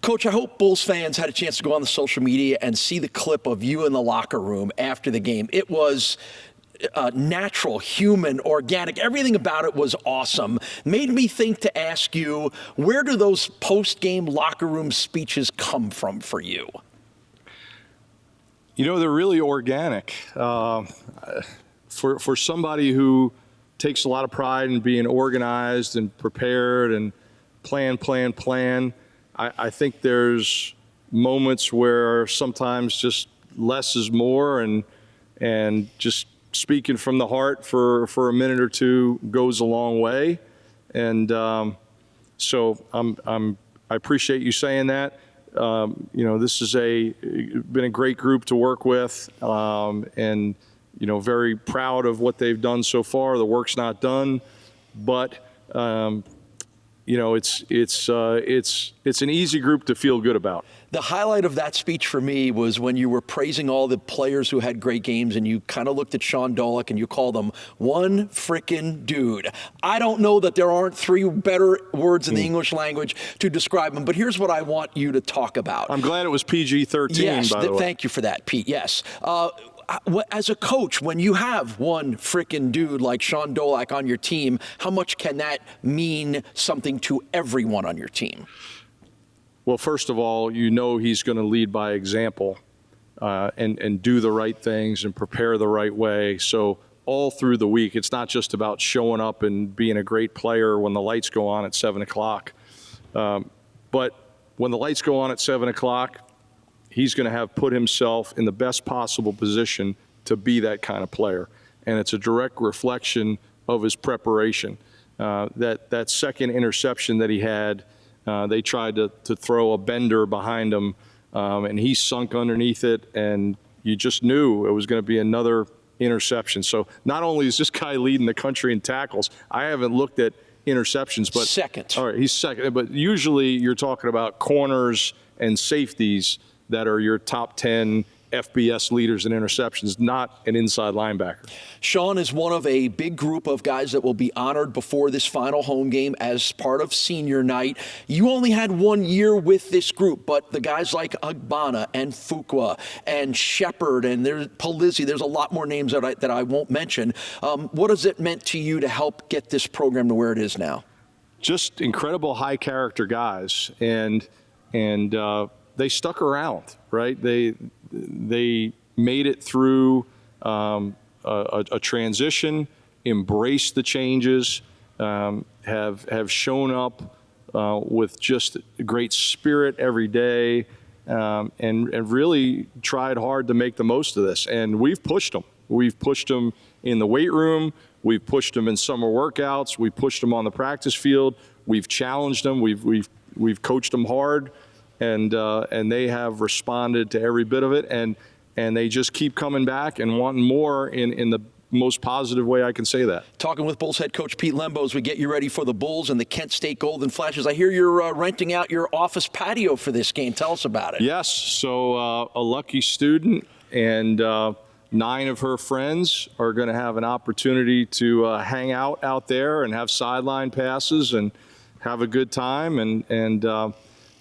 Coach, I hope Bulls fans had a chance to go on the social media and see the clip of you in the locker room after the game. It was natural, human, organic. Everything about it was awesome. Made me think to ask you, where do those post-game locker room speeches come from for you? You know, they're really organic. For somebody who takes a lot of pride in being organized and prepared and plan, I think there's moments where sometimes just less is more, and just speaking from the heart for a minute or two goes a long way. And so I appreciate you saying that. You know, this is been a great group to work with, and you know, very proud of what they've done so far. The work's not done, but you know, it's an easy group to feel good about. The highlight of that speech for me was when you were praising all the players who had great games, and you kind of looked at Shaun Dolac and you called him one frickin' dude. I don't know that there aren't three better words in the English language to describe him, but here's what I want you to talk about. I'm glad it was PG-13, yes, by the way. Thank you for that, Pete. Yes. As a coach, when you have one frickin' dude like Shaun Dolac on your team, how much can that mean something to everyone on your team? Well, first of all, you know he's going to lead by example, and do the right things and prepare the right way. So all through the week, it's not just about showing up and being a great player when the lights go on at 7 o'clock. But when the lights go on at 7 o'clock, he's going to have put himself in the best possible position to be that kind of player. And it's a direct reflection of his preparation. That second interception that he had, they tried to throw a bender behind him, and he sunk underneath it, and you just knew it was going to be another interception. So not only is this guy leading the country in tackles, I haven't looked at interceptions, but second. All right, he's second. But usually you're talking about corners and safeties that are your top 10 FBS leaders in interceptions, not an inside linebacker. Shaun is one of a big group of guys that will be honored before this final home game as part of senior night. You only had 1 year with this group, but the guys like Agbana and Fuqua and Shepard and there's Palizzi, there's a lot more names that I won't mention. What has it meant to you to help get this program to where it is now? Just incredible high character guys, and they stuck around, right? They made it through a transition, embraced the changes, have shown up with just great spirit every day, and really tried hard to make the most of this. And we've pushed them. We've pushed them in the weight room. We've pushed them in summer workouts. We've pushed them on the practice field. We've challenged them. We've coached them hard. And they have responded to every bit of it, and they just keep coming back and wanting more in the most positive way I can say that. Talking with Bulls head coach Pete Lembo as we get you ready for the Bulls and the Kent State Golden Flashes. I hear you're renting out your office patio for this game. Tell us about it. Yes, so a lucky student and 9 of her friends are going to have an opportunity to hang out there and have sideline passes and have a good time, and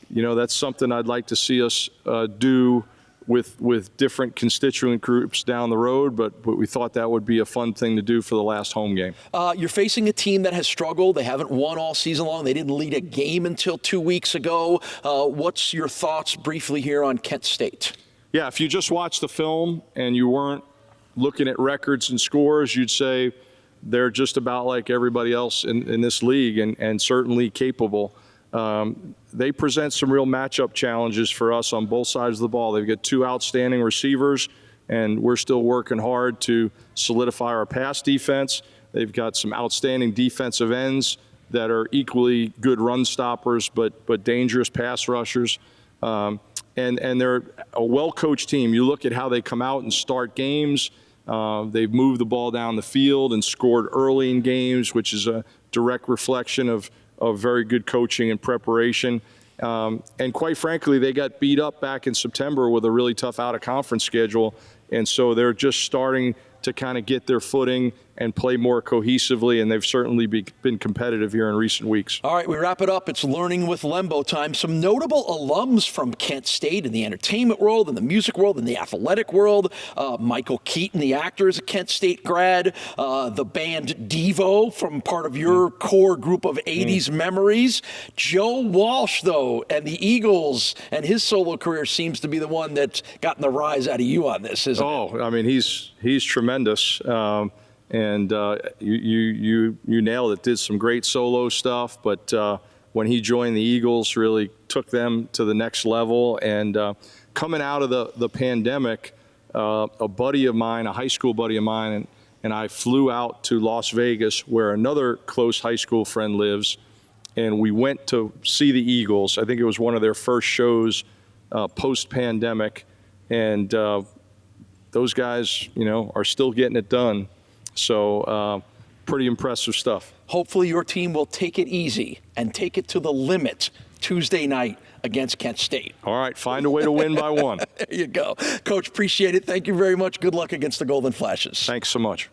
you know, that's something I'd like to see us do with different constituent groups down the road, but we thought that would be a fun thing to do for the last home game. You're facing a team that has struggled. They haven't won all season long. They didn't lead a game until 2 weeks ago. What's your thoughts briefly here on Kent State? Yeah, if you just watched the film and you weren't looking at records and scores, you'd say they're just about like everybody else in this league, and certainly capable. They present some real matchup challenges for us on both sides of the ball. They've got 2 outstanding receivers, and we're still working hard to solidify our pass defense. They've got some outstanding defensive ends that are equally good run stoppers, but dangerous pass rushers. And they're a well-coached team. You look at how they come out and start games. They've moved the ball down the field and scored early in games, which is a direct reflection of very good coaching and preparation. And quite frankly, they got beat up back in September with a really tough out-of-conference schedule. And so they're just starting to kind of get their footing and play more cohesively, and they've certainly been competitive here in recent weeks. All right, we wrap it up. It's Learning with Lembo time. Some notable alums from Kent State in the entertainment world, in the music world, in the athletic world. Michael Keaton, the actor, is a Kent State grad. The band Devo, from part of your core group of 80s memories. Joe Walsh, though, and the Eagles, and his solo career seems to be the one that's gotten the rise out of you on this, isn't it? Oh, I mean, he's tremendous. And you nailed it. Did some great solo stuff, but when he joined the Eagles, really took them to the next level. And coming out of the pandemic, a buddy of mine, a high school buddy of mine, and I flew out to Las Vegas, where another close high school friend lives, and we went to see the Eagles. I think it was one of their first shows post-pandemic, and those guys, are still getting it done. So pretty impressive stuff. Hopefully your team will take it easy and take it to the limit Tuesday night against Kent State. All right, find a way to win by one. There you go. Coach, appreciate it. Thank you very much. Good luck against the Golden Flashes. Thanks so much.